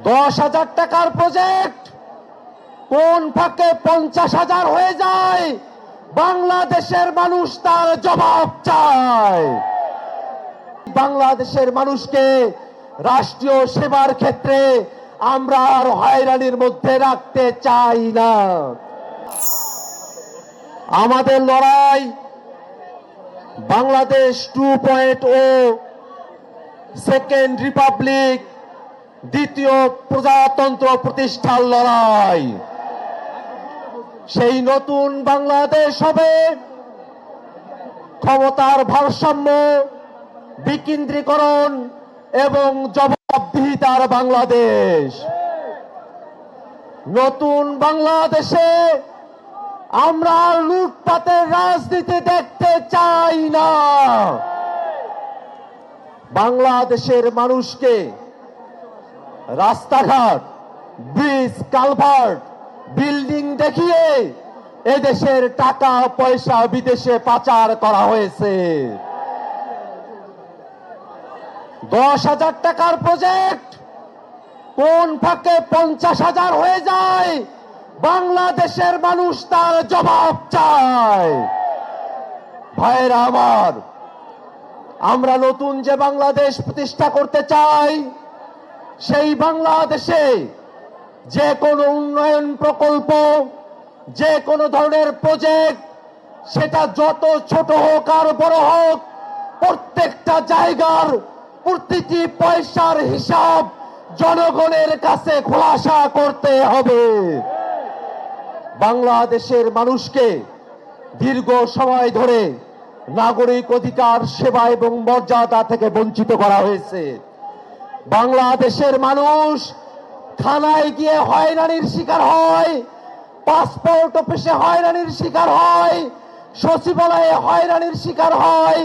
10,000 টাকার প্রজেক্ট কোন ফাঁকে 50,000 হয়ে যায়, বাংলাদেশের মানুষ তার জবাব চায়। বাংলাদেশের মানুষকে রাষ্ট্রীয় সেবার ক্ষেত্রে আমরা আর হয়রানির মধ্যে রাখতে চাই না। আমাদের লড়াই বাংলাদেশ 2.0, সেকেন্ড রিপাবলিক, দ্বিতীয় প্রজাতন্ত্র প্রতিষ্ঠার লড়াই। সেই নতুন বাংলাদেশ হবে ক্ষমতার ভারসাম্য, বিকেন্দ্রীকরণ এবং জবাবদিহিতার বাংলাদেশ। নতুন বাংলাদেশে আমরা লুটপাটের রাজনীতি দেখতে চাই না। বাংলাদেশের মানুষকে রাস্তাঘাট, ব্রিজ, কালভার্ট, বিল্ডিং দেখিয়ে এদেশের টাকা পয়সা বিদেশে পাচার করা হয়েছে। 10,000 টাকার প্রজেক্ট কোন ফাঁকে 50,000 হয়ে যায়, বাংলাদেশের মানুষ তার জবাব চায়। ভাইরা আমার, আমরা নতুন যে বাংলাদেশ প্রতিষ্ঠা করতে চাই, সেই বাংলাদেশে যে কোনো উন্নয়ন প্রকল্প, যে কোনো ধরনের প্রজেক্ট, সেটা যত ছোট হোক আর বড় হোক, প্রত্যেকটা জায়গার প্রতিটি পয়সার হিসাব জনগণের কাছে খোলাসা করতে হবে। বাংলাদেশের মানুষকে দীর্ঘ সময় ধরে নাগরিক অধিকার, সেবা এবং মর্যাদা থেকে বঞ্চিত করা হয়েছে। বাংলাদেশের মানুষ থানায় গিয়ে হয়রানির শিকার হয়, পাসপোর্ট অফিসে হয়রানির শিকার হয়, সচিবালয়ে হয়রানির শিকার হয়,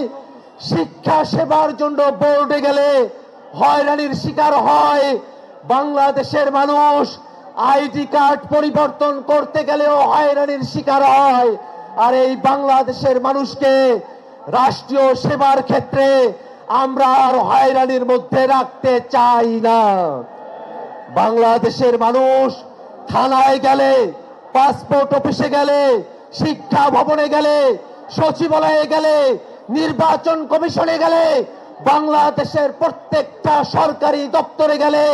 শিক্ষা সেবার জন্য বোর্ডে গেলে হয়রানির শিকার হয়। বাংলাদেশের মানুষ আইডি কার্ড পরিবর্তন করতে গেলেও হয়রানির শিকার হয়। আর এই বাংলাদেশের মানুষকে রাষ্ট্রীয় সেবার ক্ষেত্রে আমরা আর হয়রানির মধ্যে রাখতে চাই না। বাংলাদেশের মানুষ থানায় গেলে, পাসপোর্ট অফিসে গেলে, শিক্ষা ভবনে গেলে, সচিবালয়ে গেলে, নির্বাচন কমিশনে গেলে, বাংলাদেশের প্রত্যেকটা সরকারি দপ্তরে গেলে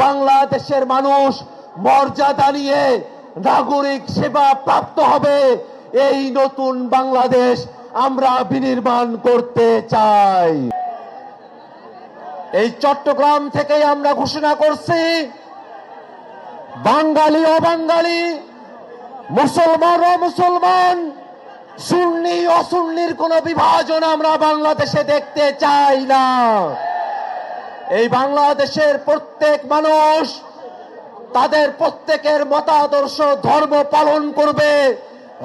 বাংলাদেশের মানুষ মর্যাদা নিয়ে নাগরিক সেবা প্রাপ্ত হবে। এই নতুন বাংলাদেশ আমরা বিনির্মাণ করতে চাই। এই চট্টগ্রাম থেকে আমরা ঘোষণা করছি, বাঙালি অবাঙালি, মুসলমান ও মুসলমান, সুন্নি অসুন্নির কোন বিভাজন আমরা বাংলাদেশে দেখতে চাই না। এই বাংলাদেশের প্রত্যেক মানুষ তাদের প্রত্যেকের মতাদর্শ, ধর্ম পালন করবে,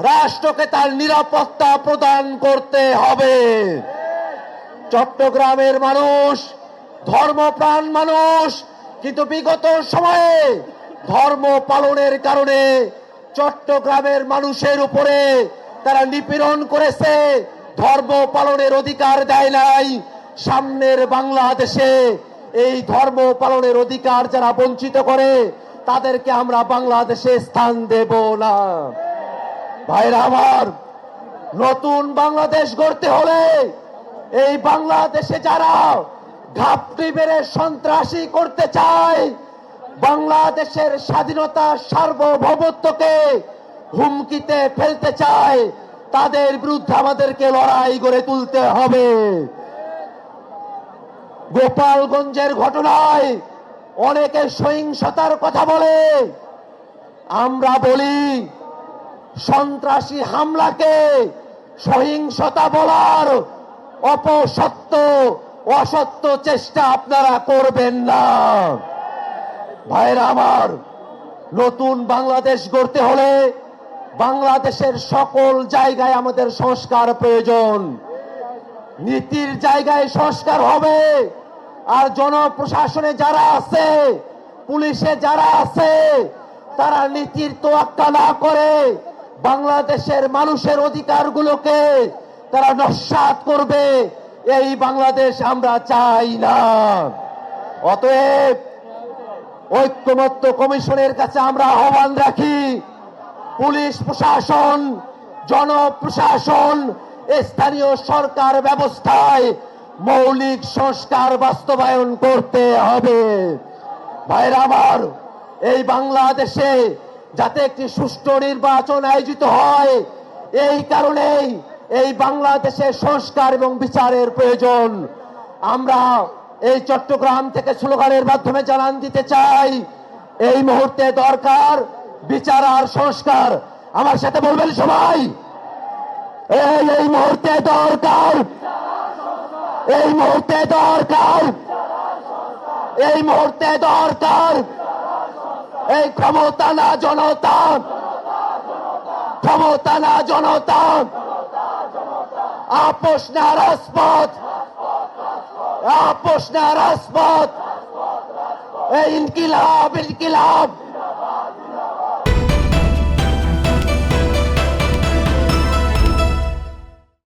রাষ্ট্রকে তার নিরাপত্তা প্রদান করতে হবে। চট্টগ্রামের মানুষ ধর্মপ্রাণ মানুষ, কিন্তু বিগত সময়ে ধর্ম পালনের কারণে চট্টগ্রামের মানুষের উপরে তারা নিপীড়ন করেছে, ধর্ম পালনের অধিকার দেয় নাই। সামনের বাংলাদেশে এই ধর্ম পালনের অধিকার যারা বঞ্চিত করে, তাদেরকে আমরা বাংলাদেশে স্থান দেব না। ভাইরা আমার, নতুন বাংলাদেশ গড়তে হলে এই বাংলাদেশে যারা ঘাপটি মেরে সন্ত্রাসী করতে চায়, বাংলাদেশের স্বাধীনতা, সার্বভৌমত্বকে হুমকিতে ফেলতে চায়, তাদের বিরুদ্ধে আমাদেরকে লড়াই গড়ে তুলতে হবে। গোপালগঞ্জের ঘটনায় অনেকে সহিংসতার কথা বলে, আমরা বলি সন্ত্রাসী হামলাকে সহিংসতা বলার অপসত্য, অসত্য চেষ্টা আপনারা করবেন না। ভাইরা আমার, নতুন বাংলাদেশ গড়তে হলে বাংলাদেশের সকল জায়গায় আমাদের সংস্কার প্রয়োজন। নীতির জায়গায় সংস্কার হবে, আর জনপ্রশাসনে যারা আছে, পুলিশে যারা আছে, তারা নীতির তোয়াক্কা না করে বাংলাদেশের মানুষের অধিকারগুলোকে তারা নস্যাৎ করবে। এই বাংলাদেশ আমরা চাই না। অতএব ঐক্যমত্য কমিশনের কাছে আমরা আহ্বান রাখি, পুলিশ প্রশাসন, জনপ্রশাসন, স্থানীয় সরকার ব্যবস্থায় মৌলিক সংস্কার বাস্তবায়ন করতে হবে। ভাইরা আমার, এই বাংলাদেশে যাতে একটি সুষ্ঠু নির্বাচন আয়োজিত হয়, এই কারণেই এই বাংলাদেশে সংস্কার এবং বিচারের প্রয়োজন। আমরা এই চট্টগ্রাম থেকে স্লোগানের মাধ্যমে জানান দিতে চাই, এই মুহূর্তে দরকার বিচার আর সংস্কার। আমার সাথে বলবেন সবাই, এই মুহূর্তে দরকার, এই মুহূর্তে দরকার, এই মুহূর্তে দরকার। এই ক্ষমতা না জনতা, ক্ষমতা না জনতা, আপোষ না রাজপথ, আপোষ না রাজপথ। এই ইনকিলাব, ইনকিলাব।